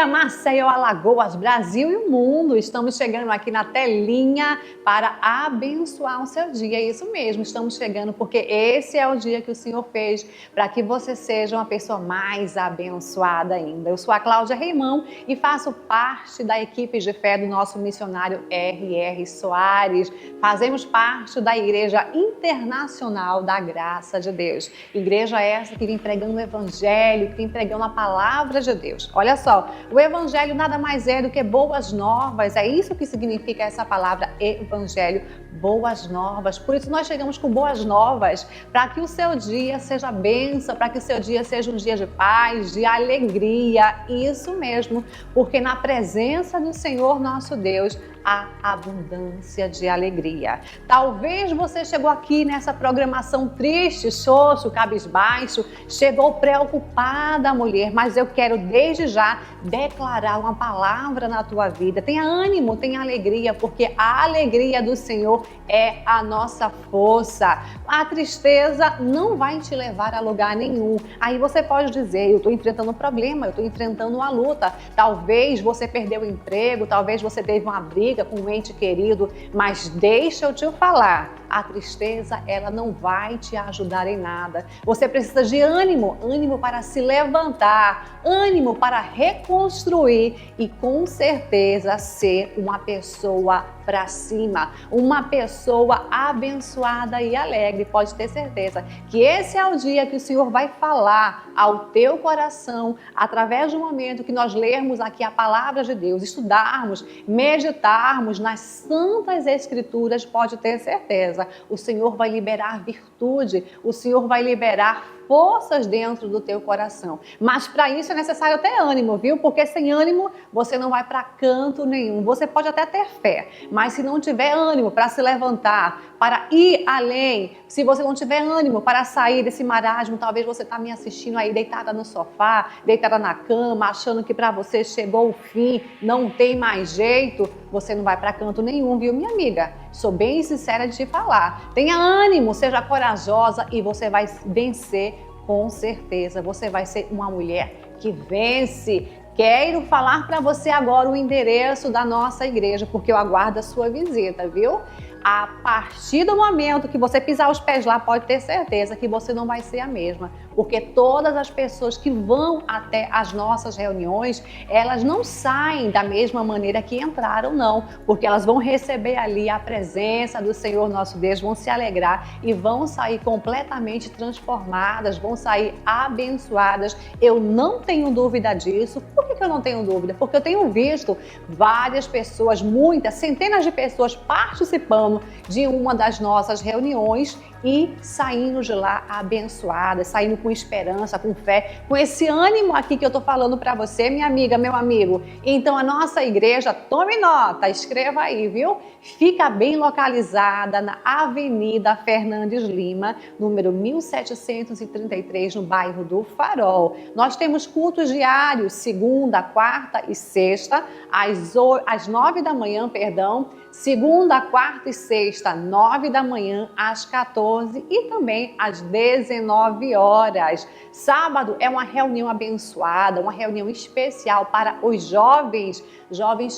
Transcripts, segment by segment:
Maceió, Alagoas, Brasil e o mundo. Estamos chegando aqui na telinha para abençoar o seu dia. É isso mesmo, estamos chegando porque esse é o dia que o Senhor fez para que você seja uma pessoa mais abençoada ainda. Eu sou a Cláudia Reimão e faço parte da equipe de fé do nosso missionário R.R. Soares. Fazemos parte da Igreja Internacional da Graça de Deus. Igreja essa que vem pregando o Evangelho, que vem pregando a palavra de Deus. Olha só, o Evangelho nada mais é do que boas novas. É isso que significa essa palavra Evangelho, boas novas. Por isso nós chegamos com boas novas, para que o seu dia seja bênção, para que o seu dia seja um dia de paz, de alegria. Isso mesmo, porque na presença do Senhor nosso Deus há abundância de alegria. Talvez você chegou aqui nessa programação triste, xoxo, cabisbaixo, chegou preocupada, mulher, mas eu quero desde já declarar uma palavra na tua vida. Tenha ânimo, tenha alegria, porque a alegria do Senhor é a nossa força. A tristeza não vai te levar a lugar nenhum. Aí você pode dizer, eu estou enfrentando um problema, eu estou enfrentando uma luta. Talvez você perdeu o emprego, talvez você teve uma briga com um ente querido, mas deixa eu te falar, a tristeza, ela não vai te ajudar em nada. Você precisa de ânimo, ânimo para se levantar, ânimo para reconstruir e com certeza ser uma pessoa para cima, uma pessoa abençoada e alegre. Pode ter certeza que esse é o dia que o Senhor vai falar ao teu coração, através do momento que nós lermos aqui a palavra de Deus, estudarmos, meditarmos nas santas escrituras. Pode ter certeza, o Senhor vai liberar virtude, o Senhor vai liberar forças dentro do teu coração. Mas para isso é necessário ter ânimo, viu? Porque sem ânimo você não vai para canto nenhum. Você pode até ter fé, mas se não tiver ânimo para se levantar, para ir além, se você não tiver ânimo para sair desse marasmo, talvez você está me assistindo aí deitada no sofá, deitada na cama, achando que para você chegou o fim, não tem mais jeito, você não vai para canto nenhum, viu, minha amiga? Sou bem sincera de te falar. Tenha ânimo, seja corajosa e você vai vencer com certeza. Você vai ser uma mulher que vence. Quero falar para você agora o endereço da nossa igreja, porque eu aguardo a sua visita, viu? A partir do momento que você pisar os pés lá, pode ter certeza que você não vai ser a mesma, porque todas as pessoas que vão até as nossas reuniões, elas não saem da mesma maneira que entraram, não, porque elas vão receber ali a presença do Senhor nosso Deus, vão se alegrar e vão sair completamente transformadas, vão sair abençoadas. Eu não tenho dúvida disso. Por que eu não tenho dúvida? Porque eu tenho visto várias pessoas, muitas, centenas de pessoas participando de uma das nossas reuniões e saindo de lá abençoadas, saindo com esperança, com fé, com esse ânimo aqui que eu tô falando para você, minha amiga, meu amigo. Então a nossa igreja, tome nota, escreva aí, viu? Fica bem localizada na Avenida Fernandes Lima, número 1733, no bairro do Farol. Nós temos cultos diários, segunda, quarta e sexta, às 9 da manhã, segunda, quarta e sexta, 9 da manhã às 14 e também às 19 horas. Sábado é uma reunião abençoada, uma reunião especial para os jovens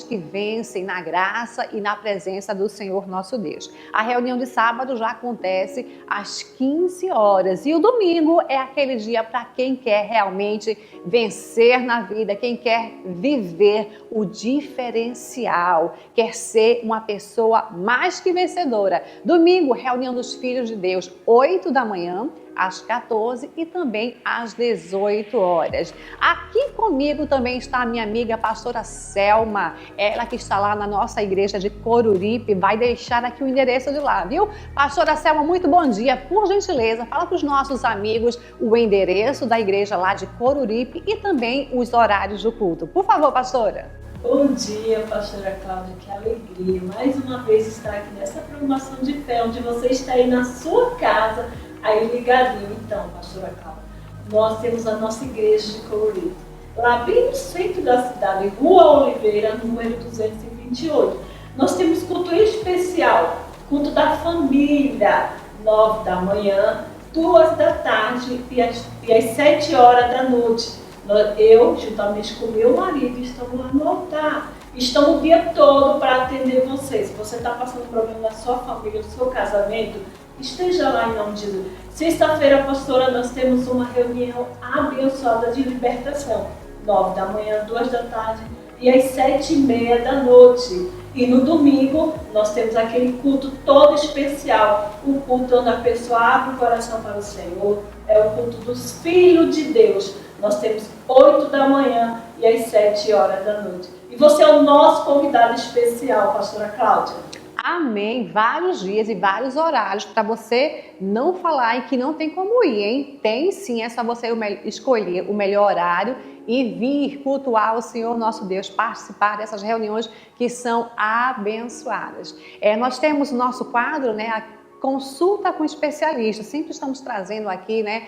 que vencem na graça e na presença do Senhor nosso Deus. A reunião de sábado já acontece às 15 horas e o domingo é aquele dia para quem quer realmente vencer na vida, quem quer viver o diferencial, quer ser uma pessoa mais que vencedora. Domingo, reunião dos filhos de Deus, 8 da manhã, às 14 e também às 18 horas. Aqui comigo também está a minha amiga pastora Selma, ela que está lá na nossa igreja de Coruripe, vai deixar aqui o endereço de lá, viu? Pastora Selma, muito bom dia. Por gentileza, fala para os nossos amigos o endereço da igreja lá de Coruripe e também os horários do culto. Por favor, pastora. Bom dia, pastora Cláudia, que alegria mais uma vez estar aqui nessa programação de fé, onde você está aí na sua casa, aí ligadinho. Então, pastora Cláudia, nós temos a nossa igreja de Coruripe, lá bem no centro da cidade, Rua Oliveira, número 228. Nós temos culto especial, culto da família, 9 da manhã, 2 da tarde e às 7 horas da noite. Eu, juntamente com meu marido, estamos lá no altar. Estamos o dia todo para atender vocês. Se você está passando problema na sua família, no seu casamento, esteja lá em nome de Jesus. Sexta-feira, pastora, nós temos uma reunião abençoada de libertação. 9 da manhã, 2 da tarde e às 7h30 da noite. E no domingo, nós temos aquele culto todo especial. O culto onde a pessoa abre o coração para o Senhor. É o culto dos filhos de Deus. Nós temos 8 da manhã e às 7 horas da noite. E você é o nosso convidado especial, pastora Cláudia. Amém. Vários dias e vários horários para você não falar e que não tem como ir, hein? Tem sim, é só você escolher o melhor horário e vir cultuar o Senhor nosso Deus, participar dessas reuniões que são abençoadas. Nós temos o nosso quadro, né? Consulta com especialistas. Sempre estamos trazendo aqui, né,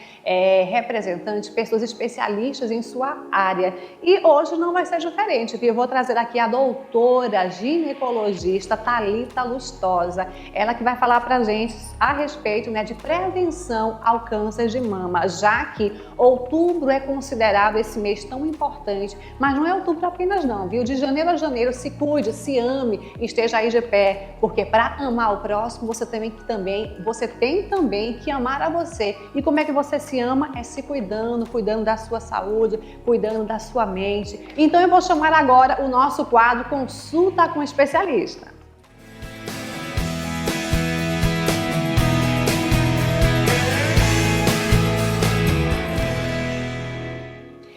representantes, pessoas especialistas em sua área. E hoje não vai ser diferente, viu? Eu vou trazer aqui a doutora ginecologista Thalita Lustosa. Ela que vai falar pra gente a respeito, né, de prevenção ao câncer de mama, já que outubro é considerado esse mês tão importante. Mas não é outubro apenas não, viu? De janeiro a janeiro, se cuide, se ame, esteja aí de pé, porque para amar o próximo, você tem também que amar a você. E como é que você se ama? É se cuidando da sua saúde, cuidando da sua mente. Então eu vou chamar agora o nosso quadro Consulta com Especialista.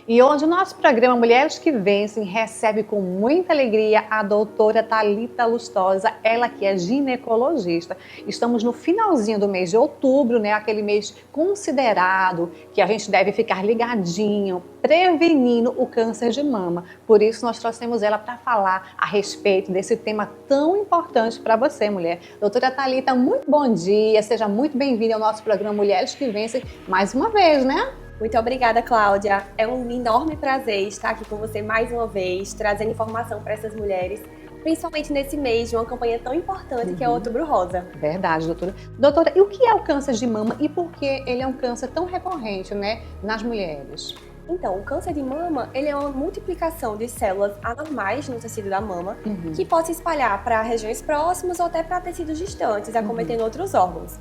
E hoje o nosso programa Mulheres que Vencem recebe com muita alegria a doutora Thalita Lustosa, ela que é ginecologista. Estamos no finalzinho do mês de outubro, né? Aquele mês considerado que a gente deve ficar ligadinho, prevenindo o câncer de mama. Por isso nós trouxemos ela para falar a respeito desse tema tão importante para você, mulher. Doutora Thalita, muito bom dia, seja muito bem-vinda ao nosso programa Mulheres que Vencem mais uma vez, né? Muito obrigada, Cláudia. É um enorme prazer estar aqui com você mais uma vez, trazendo informação para essas mulheres, principalmente nesse mês de uma campanha tão importante que é o Outubro Rosa. Verdade, doutora. Doutora, e o que é o câncer de mama e por que ele é um câncer tão recorrente, né, nas mulheres? Então, o câncer de mama, ele é uma multiplicação de células anormais no tecido da mama, que pode se espalhar para regiões próximas ou até para tecidos distantes, acometendo outros órgãos.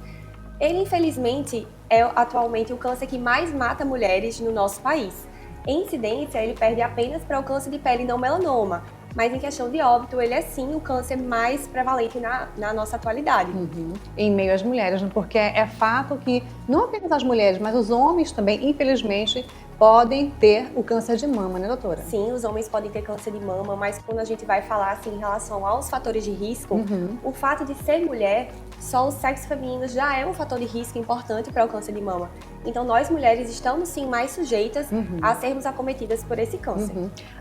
Ele, infelizmente, é atualmente o câncer que mais mata mulheres no nosso país. Em incidência, ele perde apenas para o câncer de pele não melanoma, mas em questão de óbito, ele é sim o câncer mais prevalente na nossa atualidade. Em meio às mulheres, porque é fato que não apenas as mulheres, mas os homens também, infelizmente, podem ter o câncer de mama, né, doutora? Sim, os homens podem ter câncer de mama, mas quando a gente vai falar assim, em relação aos fatores de risco, o fato de ser mulher, só o sexo feminino já é um fator de risco importante para o câncer de mama. Então, nós mulheres estamos sim mais sujeitas a sermos acometidas por esse câncer.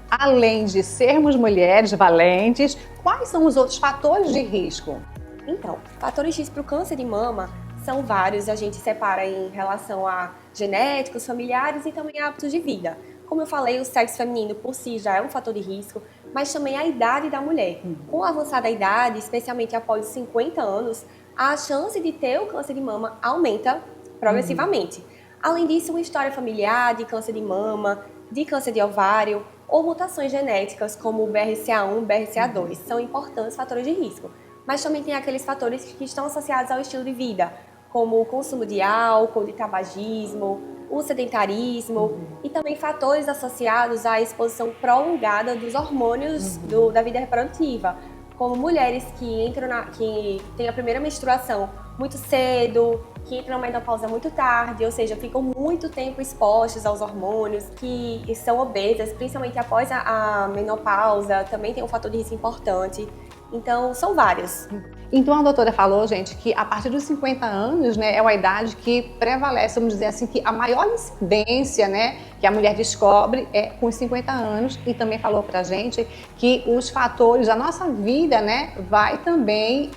Além de sermos mulheres valentes, quais são os outros fatores de risco? Então, fatores de risco para o câncer de mama são vários, a gente separa em relação a genéticos, familiares e também hábitos de vida. Como eu falei, o sexo feminino por si já é um fator de risco, mas também a idade da mulher. Com a avançada idade, especialmente após os 50 anos, a chance de ter o câncer de mama aumenta progressivamente. Além disso, uma história familiar de câncer de mama, de câncer de ovário ou mutações genéticas como o BRCA1, BRCA2 são importantes fatores de risco. Mas também tem aqueles fatores que estão associados ao estilo de vida, como o consumo de álcool, de tabagismo, o sedentarismo e também fatores associados à exposição prolongada dos hormônios da vida reprodutiva, como mulheres que têm a primeira menstruação muito cedo, que entram na menopausa muito tarde, ou seja, ficam muito tempo expostas aos hormônios, que são obesas, principalmente após a menopausa, também tem um fator de risco importante. Então, são vários. Então, a doutora falou, gente, que a partir dos 50 anos, né, é uma idade que prevalece, vamos dizer assim, que a maior incidência, né, que a mulher descobre é com os 50 anos, e também falou pra gente que os fatores da nossa vida, né, vai também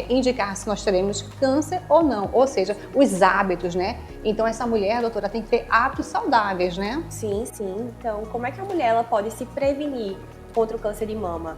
indicar se nós teremos câncer ou não, ou seja, os hábitos, né? Então, essa mulher, doutora, tem que ter hábitos saudáveis, né? Sim, sim. Então, como é que a mulher ela pode se prevenir contra o câncer de mama?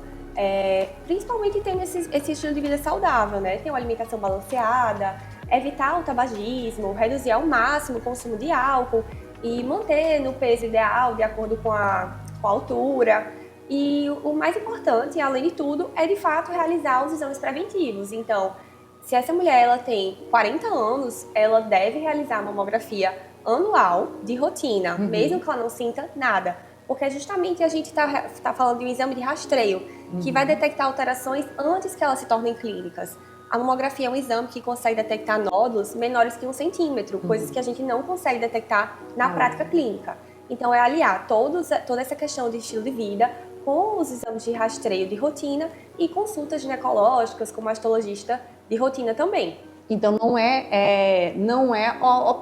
Principalmente tendo esse estilo de vida saudável, né? Ter uma alimentação balanceada, evitar o tabagismo, reduzir ao máximo o consumo de álcool e manter no peso ideal, de acordo com a altura. E o mais importante, além de tudo, é de fato realizar os exames preventivos. Então, se essa mulher ela tem 40 anos, ela deve realizar a mamografia anual de rotina, mesmo que ela não sinta nada. Porque justamente a gente está falando de um exame de rastreio, que vai detectar alterações antes que elas se tornem clínicas. A mamografia é um exame que consegue detectar nódulos menores que 1 centímetro, coisas que a gente não consegue detectar na prática clínica. Então, é aliar toda essa questão de estilo de vida com os exames de rastreio de rotina e consultas ginecológicas com mastologista de rotina também. Então não é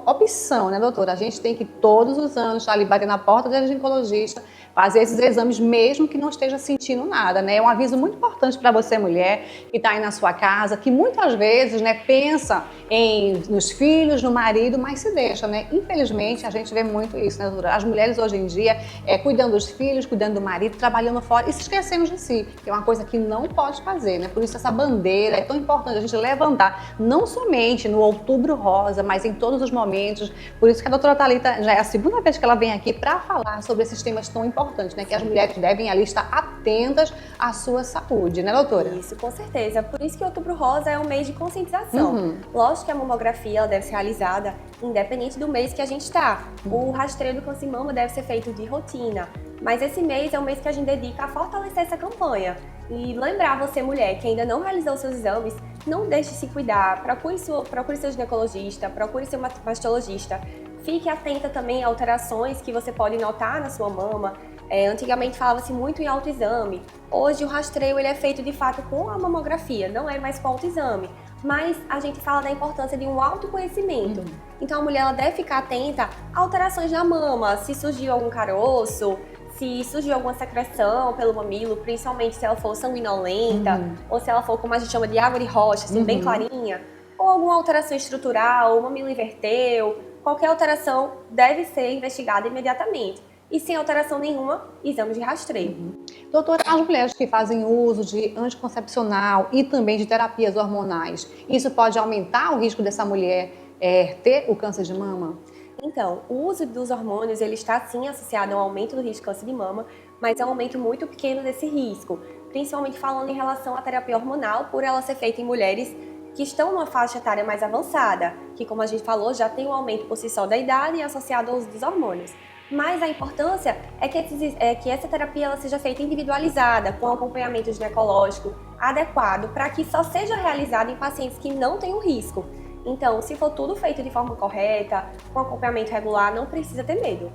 opção, né, doutora? A gente tem que todos os anos estar ali bater na porta do ginecologista, fazer esses exames mesmo que não esteja sentindo nada, né? É um aviso muito importante para você, mulher, que está aí na sua casa, que muitas vezes, né, pensa nos filhos, no marido, mas se deixa, né? Infelizmente, a gente vê muito isso, né, doutora? As mulheres hoje em dia cuidando dos filhos, cuidando do marido, trabalhando fora e se esquecendo de si, que é uma coisa que não pode fazer, né? Por isso essa bandeira é tão importante a gente levantar, não somente no Outubro Rosa, mas em todos os momentos. Por isso que a doutora Thalita já é a segunda vez que ela vem aqui para falar sobre esses temas tão importantes, né? Que as mulheres devem ali estar atentas à sua saúde, né, doutora? Isso, com certeza. Por isso que Outubro Rosa é um mês de conscientização. Lógico que a mamografia ela deve ser realizada independente do mês que a gente está. O rastreio do câncer de mama deve ser feito de rotina. Mas esse mês é um mês que a gente dedica a fortalecer essa campanha. E lembrar você, mulher, que ainda não realizou seus exames, não deixe de se cuidar, procure seu ginecologista, procure seu mastologista. Fique atenta também a alterações que você pode notar na sua mama. Antigamente falava-se muito em autoexame. Hoje o rastreio ele é feito de fato com a mamografia, não é mais com o autoexame. Mas a gente fala da importância de um autoconhecimento. Então a mulher ela deve ficar atenta a alterações na mama, se surgiu algum caroço, se surgiu alguma secreção pelo mamilo, principalmente se ela for sanguinolenta, ou se ela for, como a gente chama, de água de rocha, assim, bem clarinha, ou alguma alteração estrutural, o mamilo inverteu, qualquer alteração deve ser investigada imediatamente. E sem alteração nenhuma, exame de rastreio. Doutora, as mulheres que fazem uso de anticoncepcional e também de terapias hormonais, isso pode aumentar o risco dessa mulher ter o câncer de mama? Então, o uso dos hormônios ele está sim associado a um aumento do risco de câncer de mama, mas é um aumento muito pequeno desse risco, principalmente falando em relação à terapia hormonal, por ela ser feita em mulheres que estão numa faixa etária mais avançada, que como a gente falou, já tem um aumento por si só da idade e associado ao uso dos hormônios. Mas a importância é que essa terapia ela seja feita individualizada, com acompanhamento ginecológico adequado, para que só seja realizada em pacientes que não têm o risco. Então, se for tudo feito de forma correta, com acompanhamento regular, não precisa ter medo.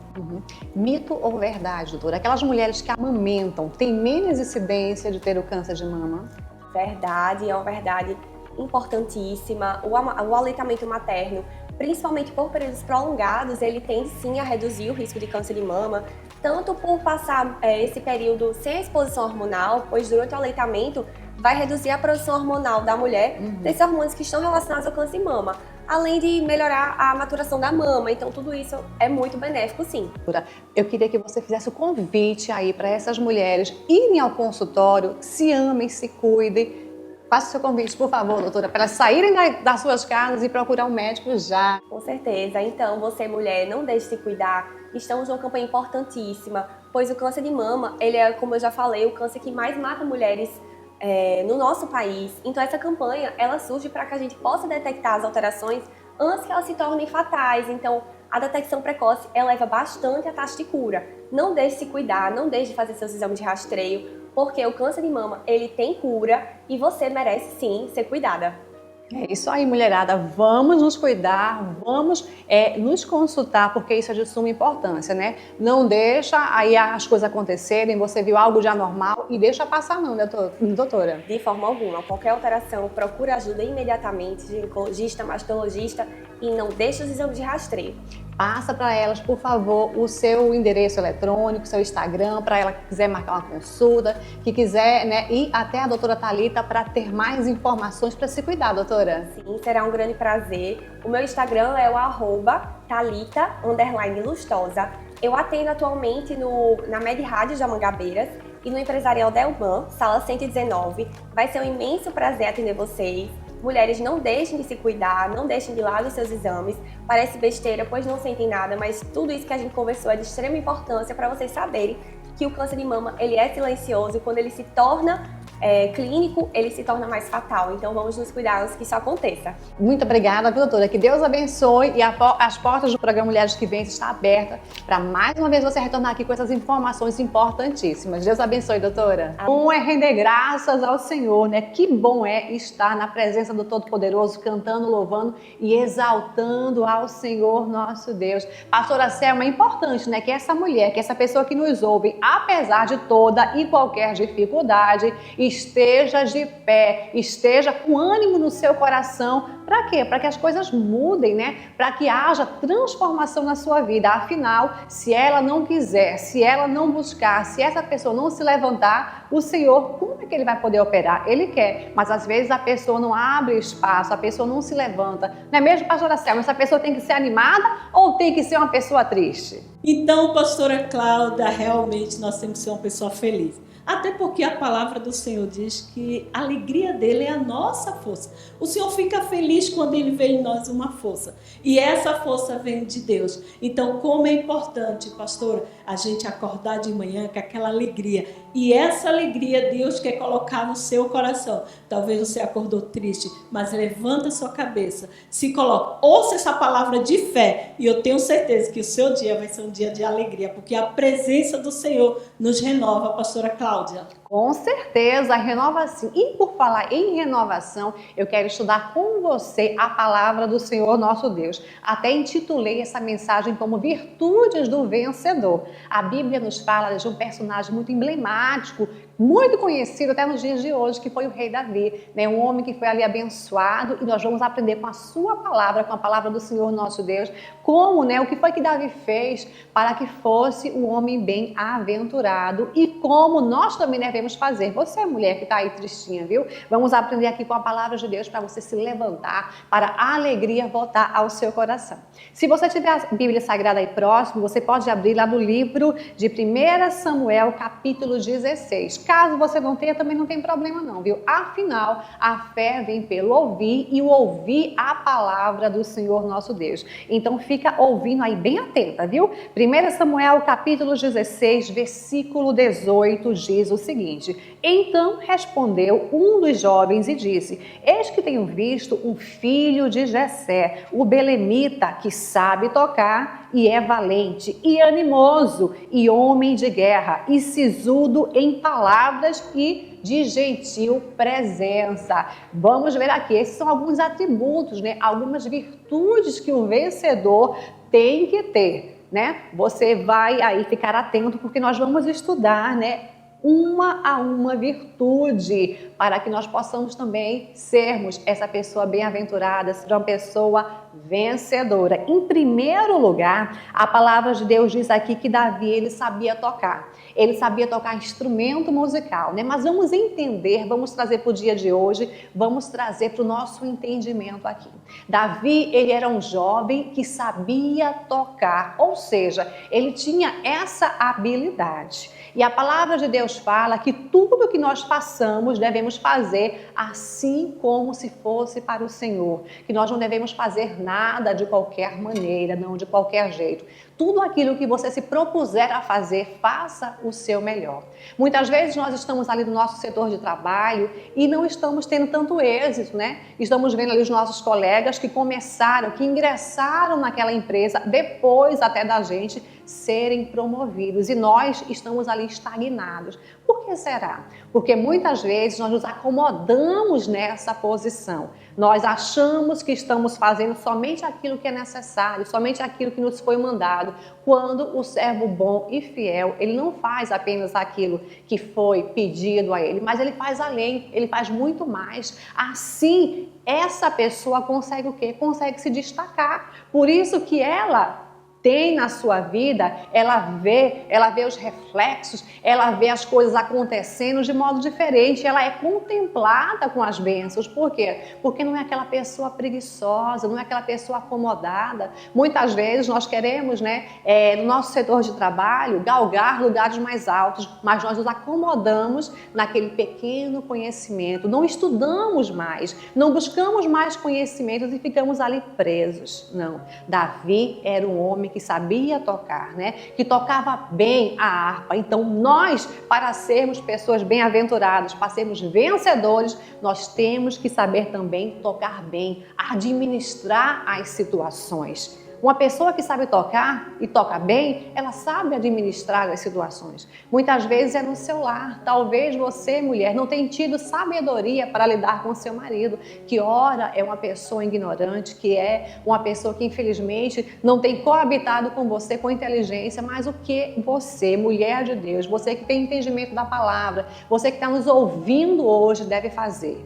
Mito ou verdade, doutora? Aquelas mulheres que amamentam têm menos incidência de ter o câncer de mama? Verdade, é uma verdade importantíssima. O aleitamento materno, principalmente por períodos prolongados, ele tende sim a reduzir o risco de câncer de mama, tanto por passar esse período sem a exposição hormonal, pois durante o aleitamento vai reduzir a produção hormonal da mulher desses hormônios que estão relacionados ao câncer de mama, além de melhorar a maturação da mama. Então tudo isso é muito benéfico, sim. Eu queria que você fizesse o convite aí para essas mulheres irem ao consultório, se amem, se cuidem. Faça o seu convite, por favor, doutora, para elas saírem das suas casas e procurar um médico já. Com certeza. Então, você, mulher, não deixe de se cuidar. Estamos numa campanha importantíssima, pois o câncer de mama, ele é, como eu já falei, o câncer que mais mata mulheres no nosso país. Então, essa campanha, ela surge para que a gente possa detectar as alterações antes que elas se tornem fatais. Então, a detecção precoce eleva bastante a taxa de cura. Não deixe de se cuidar, não deixe de fazer seus exames de rastreio, porque o câncer de mama, ele tem cura e você merece sim ser cuidada. É isso aí, mulherada. Vamos nos cuidar, vamos nos consultar, porque isso é de suma importância, né? Não deixa aí as coisas acontecerem, você viu algo de anormal e deixa passar não, né, doutora? De forma alguma. Qualquer alteração, procura ajuda imediatamente, ginecologista, mastologista, e não deixe os exames de rastreio. Passa para elas, por favor, o seu endereço eletrônico, seu Instagram, para ela que quiser marcar uma consulta, que quiser, né, ir até a doutora Thalita para ter mais informações para se cuidar, doutora. Sim, será um grande prazer. O meu Instagram é o @Thalita_Lustosa. Eu atendo atualmente na Med Rádio de Amangabeiras e no Empresarial Delman, sala 119. Vai ser um imenso prazer atender vocês. Mulheres, não deixem de se cuidar, não deixem de lado os seus exames. Parece besteira, pois não sentem nada, mas tudo isso que a gente conversou é de extrema importância para vocês saberem que o câncer de mama ele é silencioso e quando ele se torna clínico, ele se torna mais fatal. Então vamos nos cuidar antes que isso aconteça. Muito obrigada, doutora. Que Deus abençoe e as portas do programa Mulheres que Vencem está aberta para mais uma vez você retornar aqui com essas informações importantíssimas. Deus abençoe, doutora. Bom é render graças ao Senhor, né? Que bom é estar na presença do Todo-Poderoso, cantando, louvando e exaltando ao Senhor nosso Deus. Pastora Selma, é importante, né? Que essa mulher, que essa pessoa que nos ouve, apesar de toda e qualquer dificuldade, esteja de pé, esteja com ânimo no seu coração. Para quê? Para que as coisas mudem, né? Para que haja transformação na sua vida. Afinal, se ela não quiser, se ela não buscar, se essa pessoa não se levantar, o Senhor, como é que ele vai poder operar? Ele quer, mas às vezes a pessoa não abre espaço, a pessoa não se levanta. Não é mesmo, pastora Selma? Essa pessoa tem que ser animada ou tem que ser uma pessoa triste? Então, pastora Cláudia, realmente nós temos que ser uma pessoa feliz. Até porque a palavra do Senhor diz que a alegria dele é a nossa força. O Senhor fica feliz quando ele vê em nós uma força. E essa força vem de Deus. Então, como é importante, pastora, a gente acordar de manhã com aquela alegria. E essa alegria Deus quer colocar no seu coração. Talvez você acordou triste, mas levanta a sua cabeça. Se coloca, ouça essa palavra de fé. E eu tenho certeza que o seu dia vai ser um dia de alegria. Porque a presença do Senhor nos renova, pastora Cláudia. Com certeza, renova sim. E por falar em renovação, eu quero estudar com você a palavra do Senhor nosso Deus. Até intitulei essa mensagem como Virtudes do Vencedor. A Bíblia nos fala de um personagem muito emblemático, muito conhecido até nos dias de hoje, que foi o rei Davi, né? Um homem que foi ali abençoado, e nós vamos aprender com a sua palavra, com a palavra do Senhor nosso Deus, como, né, o que foi que Davi fez para que fosse um homem bem-aventurado e como nós também devemos fazer. Você é mulher que está aí tristinha, viu? Vamos aprender aqui com a palavra de Deus para você se levantar, para a alegria voltar ao seu coração. Se você tiver a Bíblia Sagrada aí próximo, você pode abrir lá no livro de 1 Samuel, capítulo 16. Caso você não tenha, também não tem problema não, viu? Afinal, a fé vem pelo ouvir e o ouvir a palavra do Senhor nosso Deus. Então fica ouvindo aí bem atenta, viu? 1 Samuel, capítulo 16, versículo 18, diz o seguinte: Então respondeu um dos jovens e disse: Eis que tenho visto um filho de Jessé, o belemita, que sabe tocar e é valente e animoso e homem de guerra e sisudo em palavras e de gentil presença. Vamos ver aqui, esses são alguns atributos, né? Algumas virtudes que o vencedor tem que ter, né? Você vai aí ficar atento porque nós vamos estudar, né, uma a uma virtude, para que nós possamos também sermos essa pessoa bem-aventurada, ser uma pessoa vencedora. Em primeiro lugar, a palavra de Deus diz aqui que Davi, ele sabia tocar. Ele sabia tocar instrumento musical, né? Mas vamos entender, vamos trazer para o dia de hoje, vamos trazer para o nosso entendimento aqui. Davi, ele era um jovem que sabia tocar, ou seja, ele tinha essa habilidade. E a palavra de Deus fala que tudo que nós façamos devemos fazer assim como se fosse para o Senhor. Que nós não devemos fazer nada de qualquer maneira, não de qualquer jeito. Tudo aquilo que você se propuser a fazer, faça o seu melhor. Muitas vezes nós estamos ali no nosso setor de trabalho e não estamos tendo tanto êxito, né? Estamos vendo ali os nossos colegas que começaram, que ingressaram naquela empresa depois até da gente serem promovidos e nós estamos ali estagnados. Por que será? Porque muitas vezes nós nos acomodamos nessa posição. Nós achamos que estamos fazendo somente aquilo que é necessário, somente aquilo que nos foi mandado, quando o servo bom e fiel, ele não faz apenas aquilo que foi pedido a ele, mas ele faz além, ele faz muito mais. Assim, essa pessoa consegue o quê? Consegue se destacar. Por isso que ela tem na sua vida, ela vê os reflexos, ela vê as coisas acontecendo de modo diferente, ela é contemplada com as bênçãos. Por quê? Porque não é aquela pessoa preguiçosa, não é aquela pessoa acomodada. Muitas vezes nós queremos, no nosso setor de trabalho, galgar lugares mais altos, mas nós nos acomodamos naquele pequeno conhecimento, não estudamos mais, não buscamos mais conhecimentos e ficamos ali presos. Não, Davi era um homem que sabia tocar, que tocava bem a harpa. Então nós, para sermos pessoas bem-aventuradas, para sermos vencedores, nós temos que saber também tocar bem, administrar as situações. Uma pessoa que sabe tocar e toca bem, ela sabe administrar as situações. Muitas vezes é no seu lar. Talvez você, mulher, não tenha tido sabedoria para lidar com seu marido, que ora é uma pessoa ignorante, que é uma pessoa que infelizmente não tem coabitado com você com inteligência, mas o que você, mulher de Deus, você que tem entendimento da palavra, você que está nos ouvindo hoje deve fazer?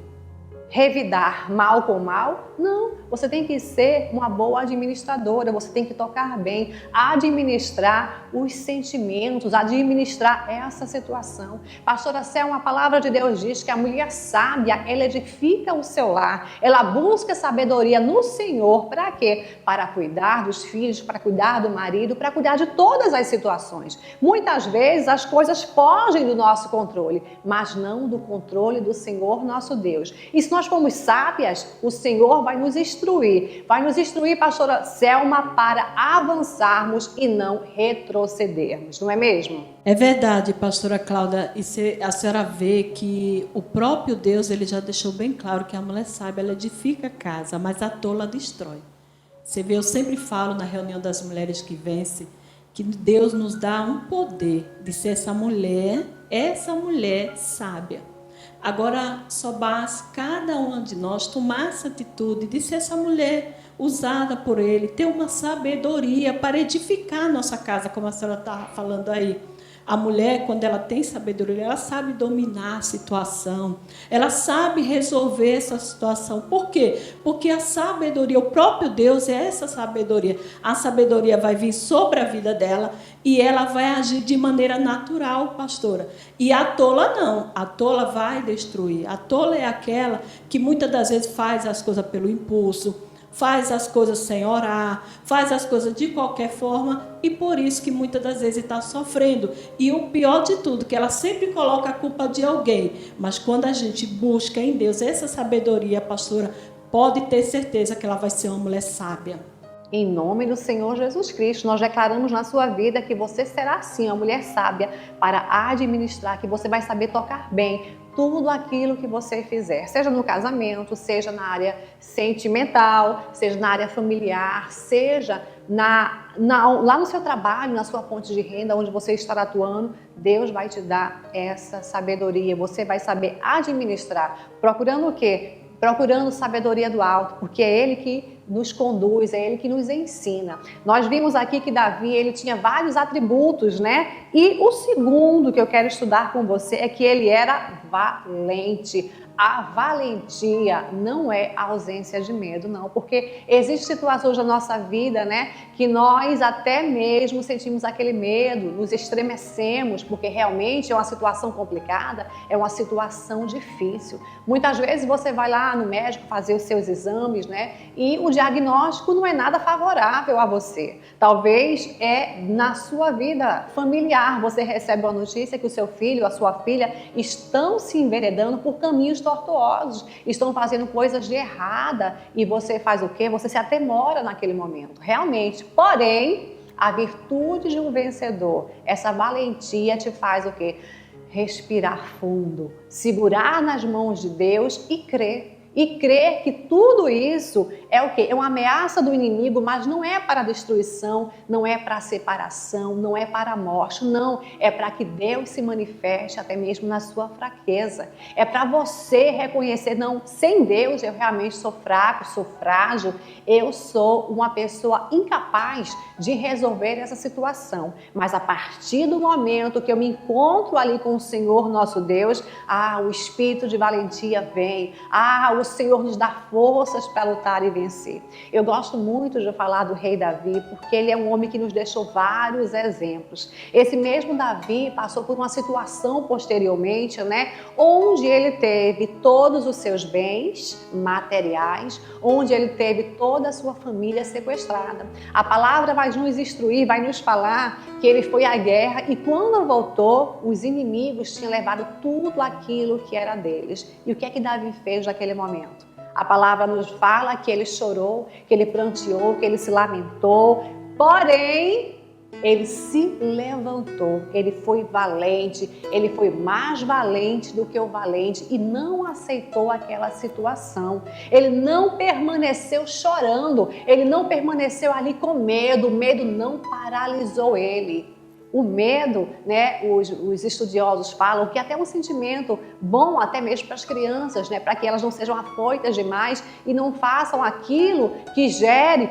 Revidar mal com mal? Não, você tem que ser uma boa administradora, você tem que tocar bem, administrar os sentimentos, administrar essa situação. Pastora Selma, a palavra de Deus diz que a mulher sábia, ela edifica o seu lar, ela busca sabedoria no Senhor, para quê? Para cuidar dos filhos, para cuidar do marido, para cuidar de todas as situações. Muitas vezes as coisas fogem do nosso controle, mas não do controle do Senhor nosso Deus. E se nós formos sábias, o Senhor vai nos instruir, pastora Selma, para avançarmos e não retrocedermos, não é mesmo? É verdade, pastora Cláudia, e a senhora vê que o próprio Deus, ele já deixou bem claro que a mulher sábia, ela edifica a casa, mas a tola destrói. Você vê, eu sempre falo na reunião das mulheres que vencem, que Deus nos dá um poder de ser essa mulher sábia. Agora, só basta cada uma de nós tomar essa atitude de ser essa mulher usada por Ele, ter uma sabedoria para edificar a nossa casa, como a senhora está falando aí. A mulher, quando ela tem sabedoria, ela sabe dominar a situação, ela sabe resolver essa situação. Por quê? Porque a sabedoria, o próprio Deus é essa sabedoria. A sabedoria vai vir sobre a vida dela e ela vai agir de maneira natural, pastora. E a tola não, a tola vai destruir. A tola é aquela que muitas das vezes faz as coisas pelo impulso, faz as coisas sem orar, faz as coisas de qualquer forma e por isso que muitas das vezes está sofrendo. E o pior de tudo, que ela sempre coloca a culpa de alguém. Mas quando a gente busca em Deus essa sabedoria, pastora, pode ter certeza que ela vai ser uma mulher sábia. Em nome do Senhor Jesus Cristo, nós declaramos na sua vida que você será sim uma mulher sábia para administrar, que você vai saber tocar bem tudo aquilo que você fizer, seja no casamento, seja na área sentimental, seja na área familiar, seja lá no seu trabalho, na sua fonte de renda, onde você estará atuando. Deus vai te dar essa sabedoria, você vai saber administrar, procurando o quê? Procurando sabedoria do alto, porque é Ele que nos conduz, é Ele que nos ensina. Nós vimos aqui que Davi, ele tinha vários atributos, E o segundo que eu quero estudar com você é que ele era valente. A valentia não é a ausência de medo, não, porque existem situações da nossa vida, que nós até mesmo sentimos aquele medo, nos estremecemos, porque realmente é uma situação complicada, é uma situação difícil. Muitas vezes você vai lá no médico fazer os seus exames, e o diagnóstico não é nada favorável a você. Talvez na sua vida familiar você recebe uma notícia que o seu filho, a sua filha estão se enveredando por caminhos tortuosos, estão fazendo coisas de errada e você faz o quê? Você se atemora naquele momento, realmente. Porém, a virtude de um vencedor, essa valentia te faz o quê? Respirar fundo, segurar nas mãos de Deus e crer. E crer que tudo isso é o quê? É uma ameaça do inimigo, mas não é para a destruição, não é para a separação, não é para a morte, não. É para que Deus se manifeste até mesmo na sua fraqueza. É para você reconhecer, não, sem Deus eu realmente sou fraco, sou frágil, eu sou uma pessoa incapaz de resolver essa situação. Mas a partir do momento que eu me encontro ali com o Senhor nosso Deus, o espírito de valentia vem, o Senhor nos dá forças para lutar e vencer. Eu gosto muito de falar do rei Davi, porque ele é um homem que nos deixou vários exemplos. Esse mesmo Davi passou por uma situação posteriormente, né, onde ele teve todos os seus bens materiais, onde ele teve toda a sua família sequestrada. A palavra vai nos instruir, vai nos falar que ele foi à guerra e quando voltou, os inimigos tinham levado tudo aquilo que era deles. E o que é que Davi fez naquele momento? A palavra nos fala que ele chorou, que ele pranteou, que ele se lamentou, porém, ele se levantou, ele foi valente, ele foi mais valente do que o valente e não aceitou aquela situação. Ele não permaneceu chorando, ele não permaneceu ali com medo, o medo não paralisou ele. O medo, né, os estudiosos falam que até é um sentimento bom até mesmo para as crianças, né, para que elas não sejam afoitas demais e não façam aquilo que gere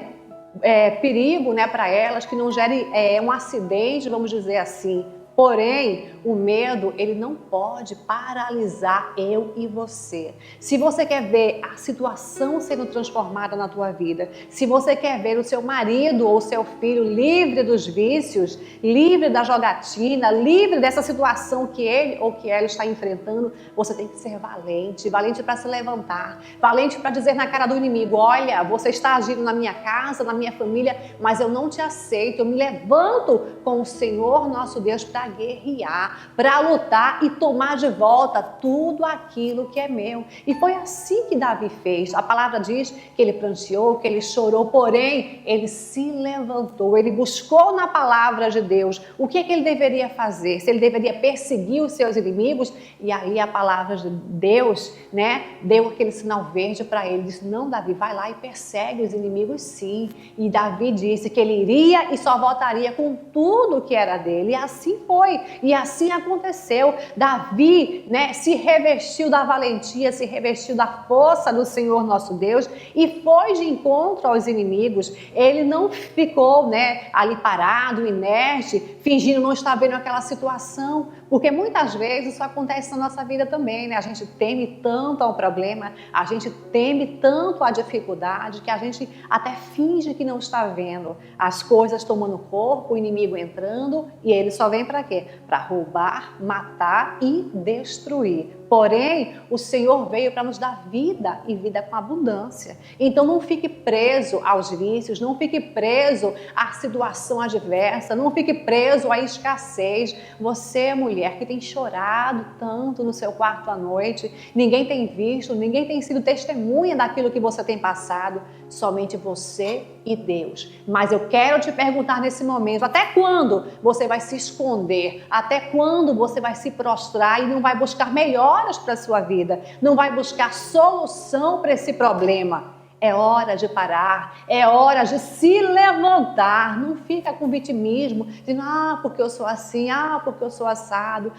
perigo, né, para elas, que não gere um acidente, vamos dizer assim. Porém, o medo, ele não pode paralisar eu e você. Se você quer ver a situação sendo transformada na tua vida, se você quer ver o seu marido ou o seu filho livre dos vícios, livre da jogatina, livre dessa situação que ele ou que ela está enfrentando, você tem que ser valente, valente para se levantar, valente para dizer na cara do inimigo, olha, você está agindo na minha casa, na minha família, mas eu não te aceito, eu me levanto com o Senhor nosso Deus para guerrear, para lutar e tomar de volta tudo aquilo que é meu. E foi assim que Davi fez. A palavra diz que ele pranteou, que ele chorou, porém ele se levantou, ele buscou na palavra de Deus o que é que ele deveria fazer, se ele deveria perseguir os seus inimigos, e aí a palavra de Deus, né, deu aquele sinal verde para ele, disse, não, Davi, vai lá e persegue os inimigos sim. E Davi disse que ele iria e só voltaria com tudo que era dele, e assim foi. E assim aconteceu. Davi, né, se revestiu da valentia, se revestiu da força do Senhor nosso Deus e foi de encontro aos inimigos. Ele não ficou, né, ali parado, inerte, fingindo não estar vendo aquela situação, porque muitas vezes isso acontece na nossa vida também, né? A gente teme tanto ao problema, a gente teme tanto a dificuldade que a gente até finge que não está vendo as coisas tomando corpo, o inimigo entrando e ele só vem para quê? Para roubar, matar e destruir. Porém, o Senhor veio para nos dar vida e vida com abundância. Então não fique preso aos vícios, não fique preso à situação adversa, não fique preso à escassez. Você, mulher, que tem chorado tanto no seu quarto à noite, ninguém tem visto, ninguém tem sido testemunha daquilo que você tem passado, somente você e Deus. Mas eu quero te perguntar nesse momento, até quando você vai se esconder? Até quando você vai se prostrar e não vai buscar melhoras para a sua vida? Não vai buscar solução para esse problema? É hora de parar, é hora de se levantar. Não fica com vitimismo, dizendo, porque eu sou assim, porque eu sou assado,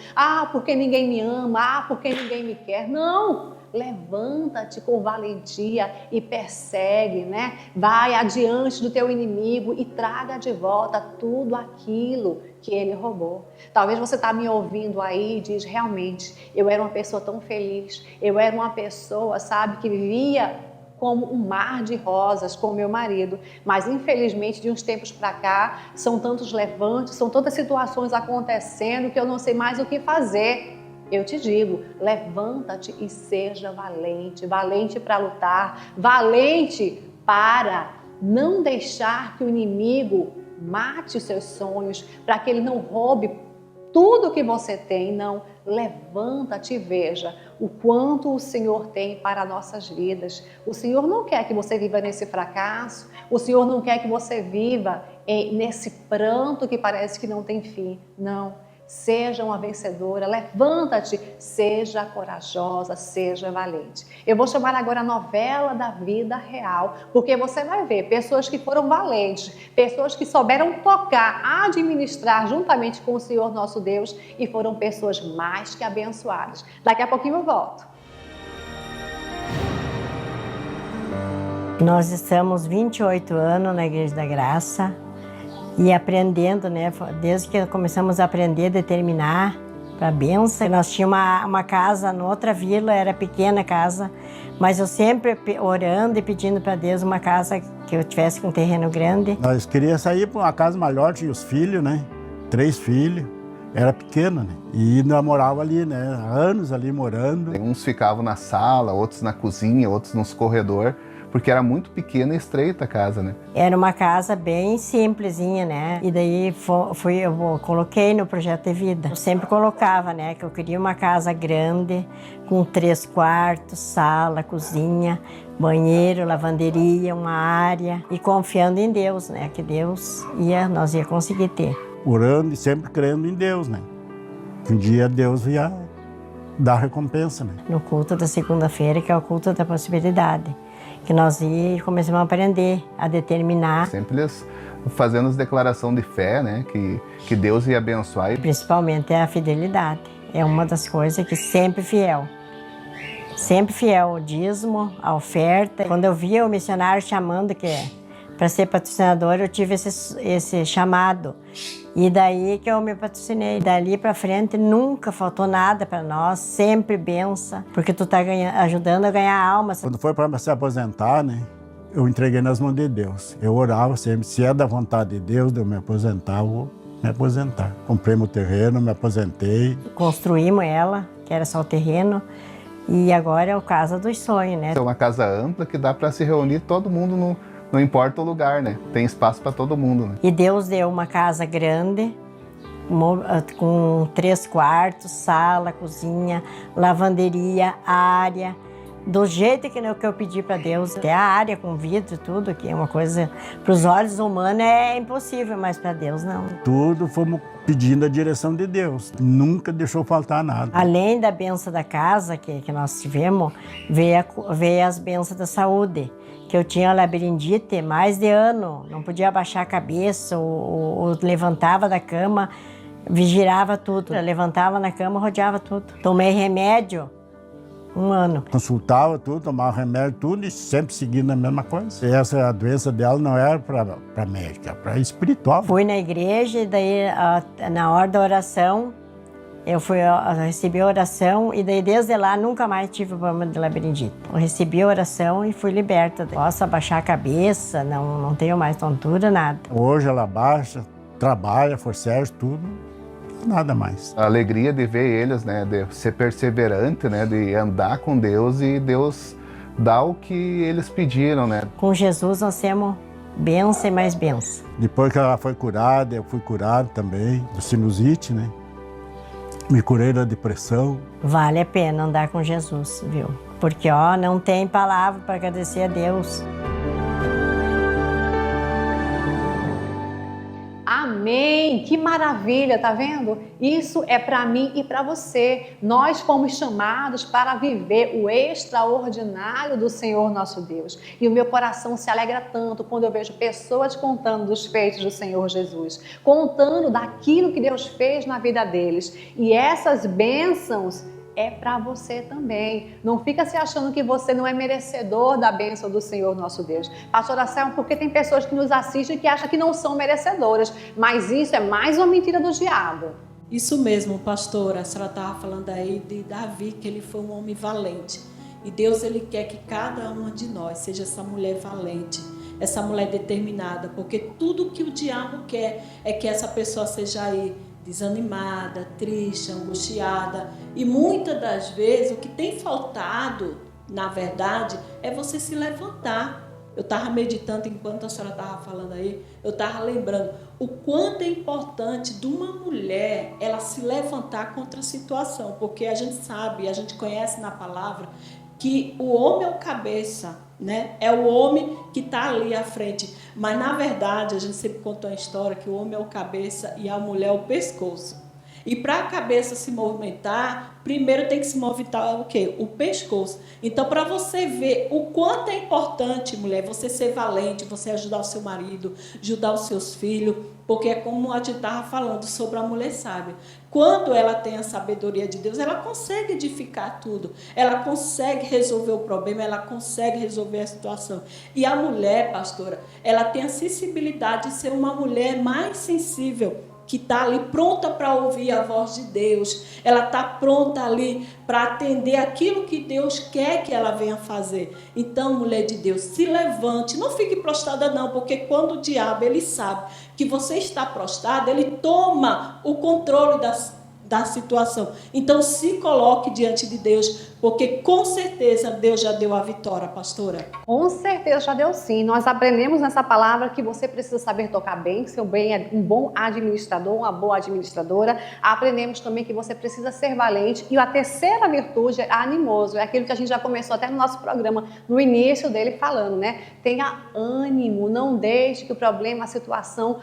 porque ninguém me ama, porque ninguém me quer. Não! Levanta-te com valentia e persegue, né? Vai adiante do teu inimigo e traga de volta tudo aquilo que ele roubou. Talvez você está me ouvindo aí e diz, realmente, eu era uma pessoa tão feliz, eu era uma pessoa, sabe, que vivia como um mar de rosas com o meu marido, mas infelizmente de uns tempos para cá são tantos levantes, são tantas situações acontecendo que eu não sei mais o que fazer. Eu te digo, levanta-te e seja valente, valente para lutar, valente para não deixar que o inimigo mate os seus sonhos, para que ele não roube tudo que você tem. Não, levanta-te e veja o quanto o Senhor tem para nossas vidas. O Senhor não quer que você viva nesse fracasso, o Senhor não quer que você viva nesse pranto que parece que não tem fim. Não. Seja uma vencedora, levanta-te, seja corajosa, seja valente. Eu vou chamar agora a novela da vida real, porque você vai ver pessoas que foram valentes, pessoas que souberam tocar, administrar juntamente com o Senhor nosso Deus e foram pessoas mais que abençoadas. Daqui a pouquinho eu volto. Nós estamos 28 anos na Igreja da Graça. E aprendendo, né, desde que começamos a aprender a determinar para a bênção. Nós tínhamos uma casa em outra vila, era pequena casa, mas eu sempre orando e pedindo para Deus uma casa que eu tivesse com um terreno grande. Nós queríamos sair para uma casa maior, tinha os filhos, né? 3 filhos. Era pequena, né? E nós morava ali, né? Há anos ali morando. Uns ficavam na sala, outros na cozinha, outros nos corredores, porque era muito pequena e estreita a casa, né? Era uma casa bem simplesinha, né? E daí eu coloquei no projeto de vida. Eu sempre colocava, né? Que eu queria uma casa grande, com 3 quartos, sala, cozinha, banheiro, lavanderia, uma área. E confiando em Deus, né? Que nós ia conseguir ter. Orando e sempre crendo em Deus, né? Um dia Deus ia dar recompensa, né? No culto da segunda-feira, que é o culto da possibilidade, que nós começamos a aprender, a determinar. Sempre eles fazendo as declarações de fé, né? Que Deus ia abençoar. Principalmente a fidelidade. É uma das coisas que sempre fiel. Sempre fiel ao dízimo, à oferta. Quando eu via o missionário chamando para ser patrocinador, eu tive esse chamado. E daí que eu me patrocinei. Dali para frente nunca faltou nada para nós, sempre benção, porque tu tá ajudando a ganhar almas. Quando foi para se aposentar, né? Eu entreguei nas mãos de Deus. Eu orava sempre, se é da vontade de Deus de eu me aposentar, eu vou me aposentar. Comprei meu terreno, me aposentei. Construímos ela, que era só o terreno, e agora é a casa dos sonhos, né? É uma casa ampla que dá para se reunir todo mundo não importa o lugar, né? Tem espaço para todo mundo, né? E Deus deu uma casa grande, com 3 quartos, sala, cozinha, lavanderia, área. Do jeito que eu pedi para Deus. Até a área com vidro e tudo, que é uma coisa, para os olhos humanos é impossível, mas para Deus não. Tudo fomos pedindo a direção de Deus. Nunca deixou faltar nada. Além da benção da casa que nós tivemos, veio as bênçãos da saúde. Que eu tinha labirintite mais de ano, não podia abaixar a cabeça, ou levantava da cama, vigirava tudo. Eu levantava na cama, rodeava tudo. Tomei remédio 1 ano. Consultava tudo, tomava remédio, tudo e sempre seguindo a mesma coisa. A doença dela não era para médica, era para espiritual. Fui na igreja e daí, na hora da oração, eu recebi a oração e daí desde lá nunca mais tive problema de labirintite. Eu recebi a oração e fui liberta. Posso abaixar a cabeça, não tenho mais tontura, nada. Hoje ela baixa, trabalha, forceja, tudo, nada mais. A alegria de ver eles, né? De ser perseverante, né? De andar com Deus e Deus dá o que eles pediram, né? Com Jesus nós temos bênção e mais bênção. Depois que ela foi curada, eu fui curado também, do sinusite, né? Me curei da depressão. Vale a pena andar com Jesus, viu? Porque, não tem palavra para agradecer a Deus. Amém! Que maravilha, tá vendo? Isso é para mim e para você. Nós fomos chamados para viver o extraordinário do Senhor nosso Deus. E o meu coração se alegra tanto quando eu vejo pessoas contando dos feitos do Senhor Jesus, contando daquilo que Deus fez na vida deles. E essas bênçãos é para você também. Não fica se achando que você não é merecedor da bênção do Senhor nosso Deus. Pastora Selma, porque tem pessoas que nos assistem que acham que não são merecedoras, mas isso é mais uma mentira do diabo. Isso mesmo, pastora. A senhora estava falando aí de Davi, que ele foi um homem valente. E Deus, ele quer que cada uma de nós seja essa mulher valente, essa mulher determinada, porque tudo que o diabo quer é que essa pessoa seja aí desanimada, triste, angustiada. E muitas das vezes o que tem faltado, na verdade, é você se levantar. Eu estava meditando enquanto a senhora estava falando aí, eu estava lembrando o quanto é importante de uma mulher ela se levantar contra a situação, porque a gente sabe, a gente conhece na palavra que o homem é o cabeça, né? É o homem que está ali à frente. Mas, na verdade, a gente sempre contou a história que o homem é o cabeça e a mulher é o pescoço. E para a cabeça se movimentar, primeiro tem que se movimentar o quê? O pescoço. Então, para você ver o quanto é importante, mulher, você ser valente, você ajudar o seu marido, ajudar os seus filhos, porque é como a gente estava falando sobre a mulher sábia. Quando ela tem a sabedoria de Deus, ela consegue edificar tudo. Ela consegue resolver o problema, ela consegue resolver a situação. E a mulher, pastora, ela tem a sensibilidade de ser uma mulher mais sensível que está ali pronta para ouvir a voz de Deus, ela está pronta ali para atender aquilo que Deus quer que ela venha fazer. Então, mulher de Deus, se levante, não fique prostrada não, porque quando o diabo ele sabe que você está prostrada, ele toma o controle da situação. Então, se coloque diante de Deus, porque com certeza Deus já deu a vitória, pastora. Com certeza já deu sim. Nós aprendemos nessa palavra que você precisa saber tocar bem, ser um bom administrador, uma boa administradora. Aprendemos também que você precisa ser valente. E a terceira virtude é animoso. É aquilo que a gente já começou até no nosso programa, no início dele falando, né? Tenha ânimo, não deixe que o problema, a situação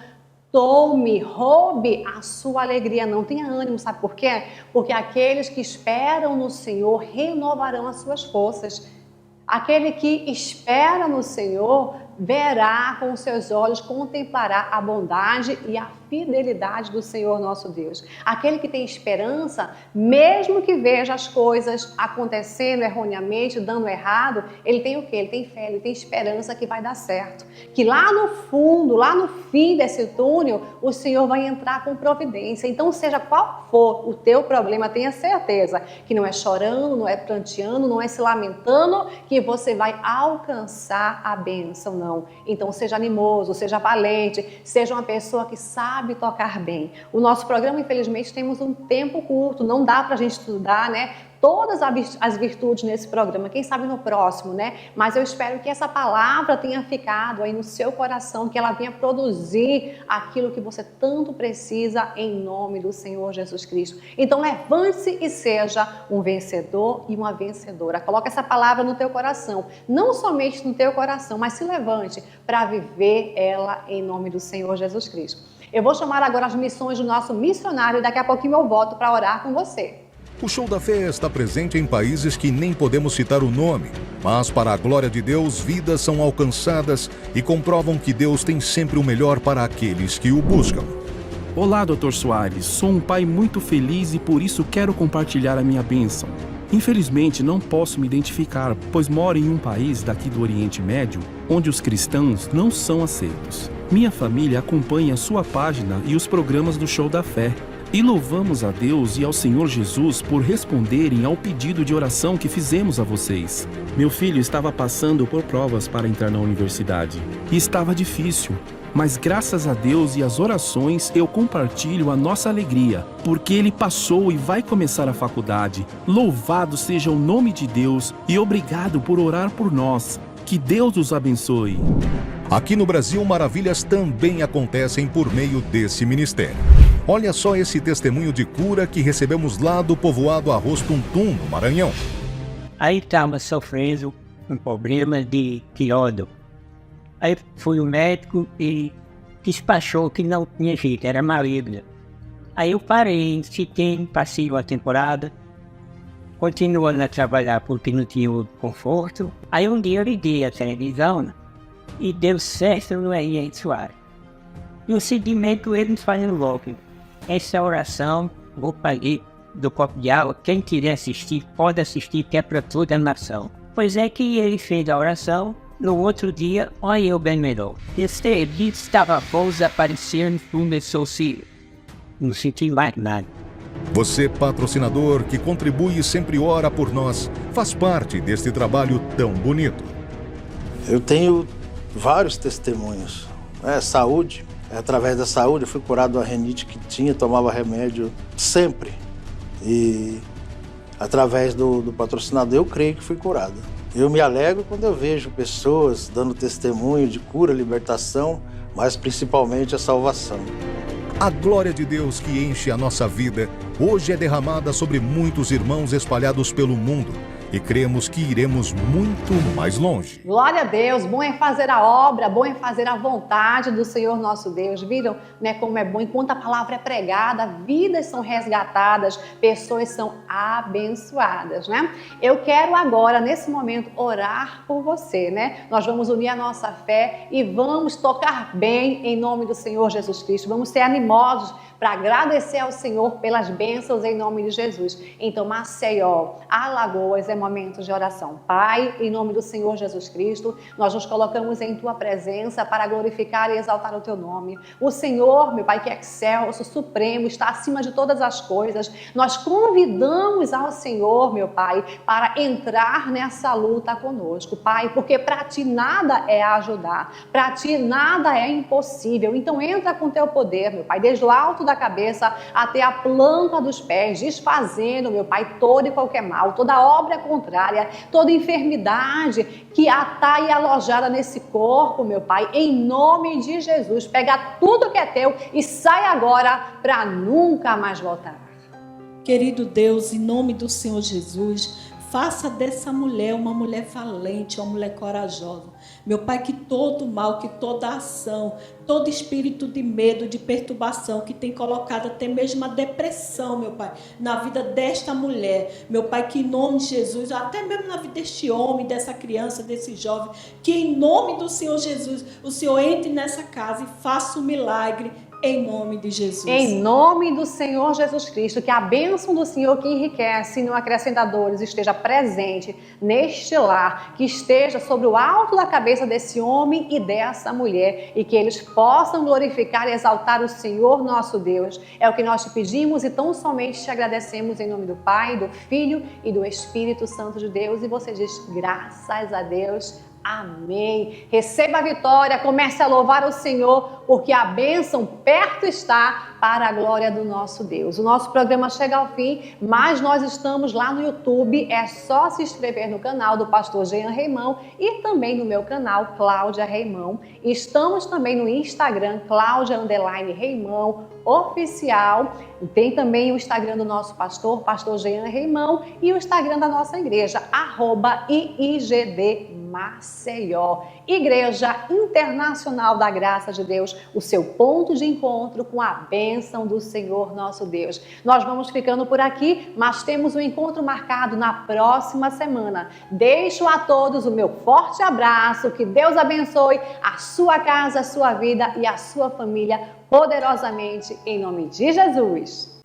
roube a sua alegria, não tenha ânimo, sabe por quê? Porque aqueles que esperam no Senhor renovarão as suas forças. Aquele que espera no Senhor verá com os seus olhos, contemplará a bondade e a fidelidade do Senhor nosso Deus. Aquele que tem esperança, mesmo que veja as coisas acontecendo erroneamente, dando errado, ele tem o quê? Ele tem fé, ele tem esperança que vai dar certo. Que lá no fundo, lá no fim desse túnel, o Senhor vai entrar com providência. Então, seja qual for o teu problema, tenha certeza que não é chorando, não é pranteando, não é se lamentando que você vai alcançar a bênção, não. Então, seja animoso, seja valente, seja uma pessoa que sabe tocar bem. O nosso programa, infelizmente, temos um tempo curto, não dá pra gente estudar, né? Todas as virtudes nesse programa, quem sabe no próximo, né? Mas eu espero que essa palavra tenha ficado aí no seu coração, que ela venha produzir aquilo que você tanto precisa em nome do Senhor Jesus Cristo. Então levante-se e seja um vencedor e uma vencedora. Coloque essa palavra no teu coração, não somente no teu coração, mas se levante para viver ela em nome do Senhor Jesus Cristo. Eu vou chamar agora as missões do nosso missionário e daqui a pouquinho eu volto para orar com você. O Show da Fé está presente em países que nem podemos citar o nome, mas para a glória de Deus, vidas são alcançadas e comprovam que Deus tem sempre o melhor para aqueles que o buscam. Olá, Dr. Soares. Sou um pai muito feliz e por isso quero compartilhar a minha bênção. Infelizmente, não posso me identificar, pois moro em um país daqui do Oriente Médio, onde os cristãos não são aceitos. Minha família acompanha a sua página e os programas do Show da Fé. E louvamos a Deus e ao Senhor Jesus por responderem ao pedido de oração que fizemos a vocês. Meu filho estava passando por provas para entrar na universidade. E estava difícil. Mas graças a Deus e às orações eu compartilho a nossa alegria, porque ele passou e vai começar a faculdade. Louvado seja o nome de Deus e obrigado por orar por nós. Que Deus os abençoe. Aqui no Brasil, maravilhas também acontecem por meio desse ministério. Olha só esse testemunho de cura que recebemos lá do povoado Arroz Tuntum, no Maranhão. Aí estava sofrendo um problema de tireoide. Aí fui ao médico e despachou que não tinha jeito, era maligna. Aí eu parei, fiquei, passei uma temporada, continuando a trabalhar porque não tinha o conforto. Aí um dia eu liguei a televisão e deu certo no R.N. Soares. E o seguimento ele fazendo logo. Essa oração, vou pagar do copo de água, quem quiser assistir, pode assistir, que é para toda a nação. Pois é que ele fez a oração, no outro dia, olha eu bem melhor. Esse estava voz aparecendo, começou a se... não senti mais nada. Você, patrocinador, que contribui e sempre ora por nós, faz parte deste trabalho tão bonito. Eu tenho vários testemunhos. Saúde, através da saúde eu fui curado da renite que tinha, tomava remédio sempre. E através do patrocinador eu creio que fui curado. Eu me alegro quando eu vejo pessoas dando testemunho de cura, libertação, mas principalmente a salvação. A glória de Deus que enche a nossa vida, hoje é derramada sobre muitos irmãos espalhados pelo mundo. E cremos que iremos muito mais longe. Glória a Deus, bom é fazer a obra, bom é fazer a vontade do Senhor nosso Deus. Viram, né, como é bom, enquanto a palavra é pregada, vidas são resgatadas, pessoas são abençoadas, né? Eu quero agora, nesse momento, orar por você, né? Nós vamos unir a nossa fé e vamos tocar bem em nome do Senhor Jesus Cristo. Vamos ser animosos para agradecer ao Senhor pelas bênçãos em nome de Jesus. Então, Maceió, Alagoas, momento de oração. Pai, em nome do Senhor Jesus Cristo, nós nos colocamos em Tua presença para glorificar e exaltar o Teu nome. O Senhor, meu Pai, que é excelso, supremo, está acima de todas as coisas. Nós convidamos ao Senhor, meu Pai, para entrar nessa luta conosco, Pai, porque para Ti nada é ajudar, para Ti nada é impossível. Então entra com Teu poder, meu Pai, desde o alto da cabeça até a planta dos pés, desfazendo, meu Pai, todo e qualquer mal, toda obra contrária, toda enfermidade que está aí alojada nesse corpo, meu Pai, em nome de Jesus. Pega tudo que é Teu e sai agora para nunca mais voltar. Querido Deus, em nome do Senhor Jesus, faça dessa mulher uma mulher valente, uma mulher corajosa. Meu Pai, que todo mal, que toda ação, todo espírito de medo, de perturbação, que tem colocado até mesmo a depressão, meu Pai, na vida desta mulher, meu Pai, que em nome de Jesus, até mesmo na vida deste homem, dessa criança, desse jovem, que em nome do Senhor Jesus, o Senhor entre nessa casa e faça um milagre, em nome de Jesus. Em nome do Senhor Jesus Cristo, que a bênção do Senhor que enriquece e não acrescenta dores esteja presente neste lar, que esteja sobre o alto da cabeça desse homem e dessa mulher, e que eles possam glorificar e exaltar o Senhor nosso Deus. É o que nós te pedimos e tão somente te agradecemos em nome do Pai, do Filho e do Espírito Santo de Deus. E você diz, graças a Deus. Amém. Receba a vitória, comece a louvar o Senhor, porque a bênção perto está para a glória do nosso Deus. O nosso programa chega ao fim, mas nós estamos lá no YouTube. É só se inscrever no canal do pastor Jean Reimão e também no meu canal, Cláudia Reimão. Estamos também no Instagram, Cláudia_Reimão Oficial. Tem também o Instagram do nosso pastor, pastor Jean Reimão, e o Instagram da nossa igreja, @IIGD Maceió, Igreja Internacional da Graça de Deus, o seu ponto de encontro com a bênção do Senhor nosso Deus. Nós vamos ficando por aqui, mas temos um encontro marcado na próxima semana. Deixo a todos o meu forte abraço, que Deus abençoe a sua casa, a sua vida e a sua família poderosamente, em nome de Jesus.